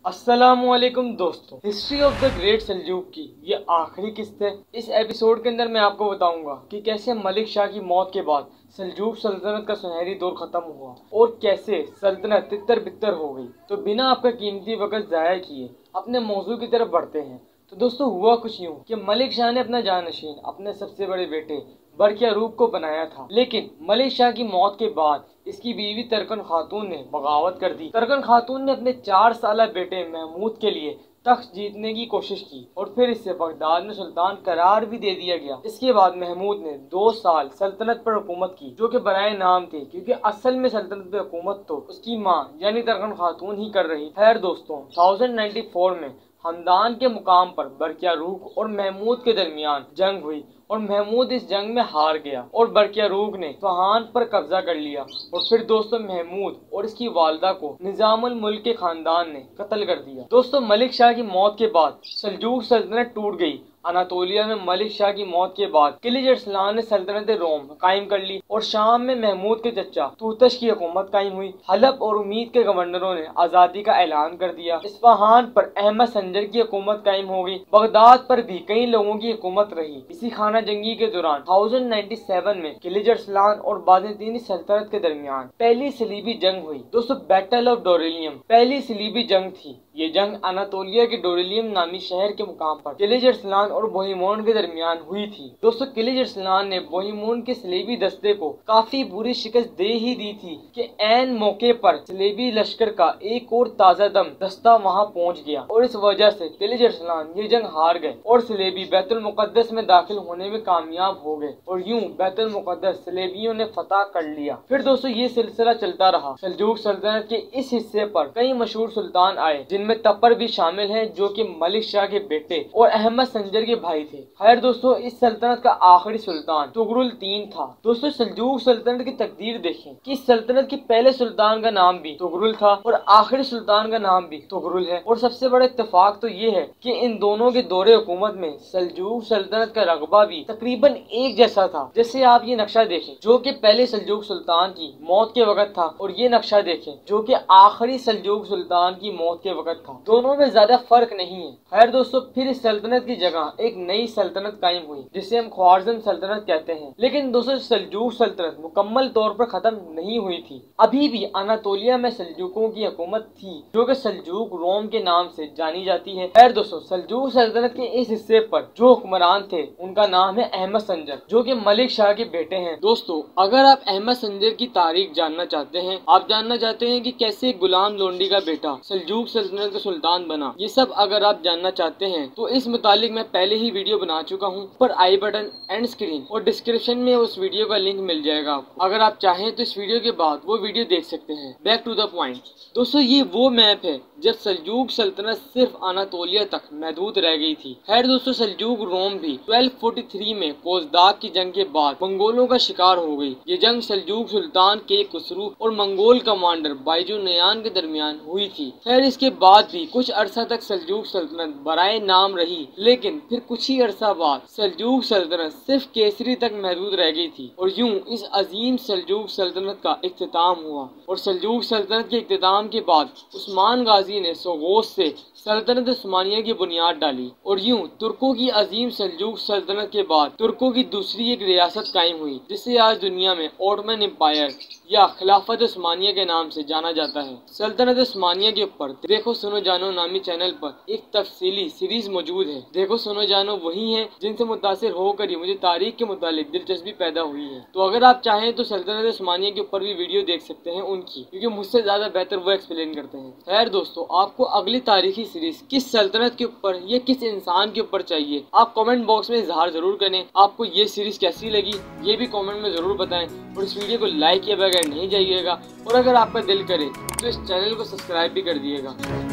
अस्सलामुअलैकुम दोस्तों, history of the great सलजूक की ये आखिरी किस्त है। इस एपिसोड के अंदर मैं आपको बताऊंगा कि कैसे मलिक शाह की मौत के बाद सलजूक सल्तनत का सुनहरी दौर खत्म हुआ और कैसे सल्तनत तितर बितर हो गई। तो बिना आपका कीमती वक्त ज़ाया किए अपने मौजू की तरफ बढ़ते हैं। तो दोस्तों, हुआ कुछ यूँ कि मलिक शाह ने अपना जानशीन अपने सबसे बड़े बेटे बरकियारूब को बनाया था, लेकिन मलिक शाह की मौत के बाद इसकी बीवी तरकन खातून ने बगावत कर दी। तरकन खातून ने अपने 4 साल बेटे महमूद के लिए तख्त जीतने की कोशिश की और फिर इससे बगदाद में सुल्तान करार भी दे दिया गया। इसके बाद महमूद ने 2 साल सल्तनत पर हुकूमत की, जो कि बराए नाम थी, क्योंकि असल में सल्तनत पर हुकूमत तो उसकी माँ यानी तरकन खातून ही कर रही। खैर दोस्तों, 1094 में हमदान के मुकाम पर बरकियारूब और महमूद के दरमियान जंग हुई और महमूद इस जंग में हार गया और बरकियारूब ने फहान पर कब्जा कर लिया। और फिर दोस्तों, महमूद और इसकी वालदा को निजामुल मुल्क के खानदान ने कत्ल कर दिया। दोस्तों, मलिक शाह की मौत के बाद सल्जूक सल्तनत टूट गई। अनातोलिया में मलिक शाह की मौत के बाद किलिज अरसलान ने सल्तनत रोम कायम कर ली और शाम में महमूद के चचा तूतश की हुकूमत कायम हुई। हलब और उम्मीद के गवर्नरों ने आज़ादी का ऐलान कर दिया। इस्फहान पर अहमद संजर की हुकूमत कायम हो गई। बगदाद पर भी कई लोगों की हुकूमत रही। इसी खाना जंगी के दौरान 1097 में किलिज अरसलान और बाज़ंतीनी सल्तनत के दरमियान पहली सलीबी जंग हुई। दोस्तों, बैटल ऑफ डोरिलियम पहली सलीबी जंग थी। ये जंग अनातोलिया के डोरिलियम नामी शहर के मुकाम पर किलिज अरसलान और बोहीमोन के दरमियान हुई थी। दोस्तों, किलिज अरसलान ने बोहीमोन के सलेबी दस्ते को काफी बुरी शिकस्त दे ही दी थी कि ऐन मौके पर सलेबी लश्कर का एक और ताजा दम दस्ता वहां पहुंच गया और इस वजह से किलिज अरसलान ये जंग हार गए और सलेबी बैतुल मुकद्दस में दाखिल होने में कामयाब हो गए और यूं बैतुल मुकद्दस सलेबियों ने फतह कर लिया। फिर दोस्तों, ये सिलसिला चलता रहा। सल्जूक सल्तनत के इस हिस्से पर कई मशहूर सुल्तान आए, जिनमें तपर भी शामिल हैं, जो कि मलिक शाह के बेटे और अहमद संजर के भाई थे। खैर दोस्तों, इस सल्तनत का आखिरी सुल्तान तुगरुल 3 था। दोस्तों, सल्जूक सल्तनत की तकदीर देखें कि इस सल्तनत के पहले सुल्तान का नाम भी तुगरुल था और आखिरी सुल्तान का नाम भी तुगरुल है। और सबसे बड़ा इत्तेफाक तो ये है कि इन दोनों के दौरे हुकूमत में सल्जूक सल्तनत का रकबा भी तकरीबन एक जैसा था। जैसे आप ये नक्शा देखें, जो कि पहले सल्जूक सुल्तान की मौत के वक्त था, और ये नक्शा देखें जो कि आखिरी सल्जूक सुल्तान की मौत के वक्त था। दोनों में ज्यादा फर्क नहीं है। खैर दोस्तों, फिर इस सल्तनत की जगह एक नई सल्तनत कायम हुई, जिसे हम ख्वारिज़्म सल्तनत कहते हैं। लेकिन दोस्तों, सल्जूक सल्तनत मुकम्मल तौर पर खत्म नहीं हुई थी। अभी भी अनातोलिया में सल्जूकों की हुकूमत थी, जो कि सल्जूक रोम के नाम से जानी जाती है। खैर दोस्तों, सल्जूक सल्तनत के इस हिस्से पर जो हुक्मरान थे, उनका नाम है अहमद संजर, जो कि मलिक शाह के बेटे हैं। दोस्तों, अगर आप अहमद संजर की तारीख जानना चाहते हैं, आप जानना चाहते हैं कि कैसे गुलाम लोंडी का बेटा सल्जूक सल्तनत का सुल्तान बना, ये सब अगर आप जानना चाहते हैं तो इस मुतालिक मैं पहले ही वीडियो बना चुका हूँ। पर आई बटन, एंड स्क्रीन और डिस्क्रिप्शन में उस वीडियो का लिंक मिल जाएगा आपको। अगर आप चाहें तो इस वीडियो के बाद वो वीडियो देख सकते हैं। Back to the point. दोस्तों, ये वो मैप है जब सल्जूक सल्तनत सिर्फ अनातोलिया तक महदूद रह गई थी। खैर दोस्तों, सल्जूक रोम भी 1243 में कोसदाग की जंग के बाद मंगोलों का शिकार हो गई। ये जंग सल्जूक सुल्तान के खुसरू और मंगोल कमांडर बायजुनयान के दरमियान हुई थी। खैर, इसके बाद भी कुछ अरसा तक सल्जूक सल्तनत बराए नाम रही, लेकिन फिर कुछ ही अरसा बाद सल्जूक सल्तनत सिर्फ केसरी तक महदूद रह गई थी और यूं इस अजीम सल्जूक सल्तनत का इख्तिताम हुआ। और सल्जूक सल्तनत के इख्तिताम के बाद उस्मान गाजी ने सोगोस से सल्तनत उस्मानिया की बुनियाद डाली और यूं तुर्कों की अजीम सल्जूक सल्तनत के बाद तुर्कों की दूसरी एक रियासत कायम हुई, जिसे आज दुनिया में ओटोमन एम्पायर या खिलाफत उस्मानिया के नाम से जाना जाता है। सल्तनत उस्मानिया के ऊपर देखो सुनो जानो नामी चैनल पर एक तफसीली सीरीज मौजूद है। देखो सुनो जानो वही है जिनसे मुतासिर होकर ही मुझे तारीख के मुतालिक दिलचस्पी पैदा हुई है। तो अगर आप चाहें तो सल्तनत उस्मानिया के ऊपर भी वीडियो देख सकते हैं उनकी, क्योंकि मुझसे ज्यादा बेहतर वो एक्सप्लेन करते हैं। खैर दोस्तों, आपको अगली तारीखी सीरीज किस सल्तनत के ऊपर या किस इंसान के ऊपर चाहिए, आप कमेंट बॉक्स में इजहार जरूर करें। आपको ये सीरीज कैसी लगी ये भी कमेंट में जरूर बताएं और इस वीडियो को लाइक किए बगैर नहीं जाइएगा और अगर आपका दिल करे तो इस चैनल को सब्सक्राइब भी कर दिएगा।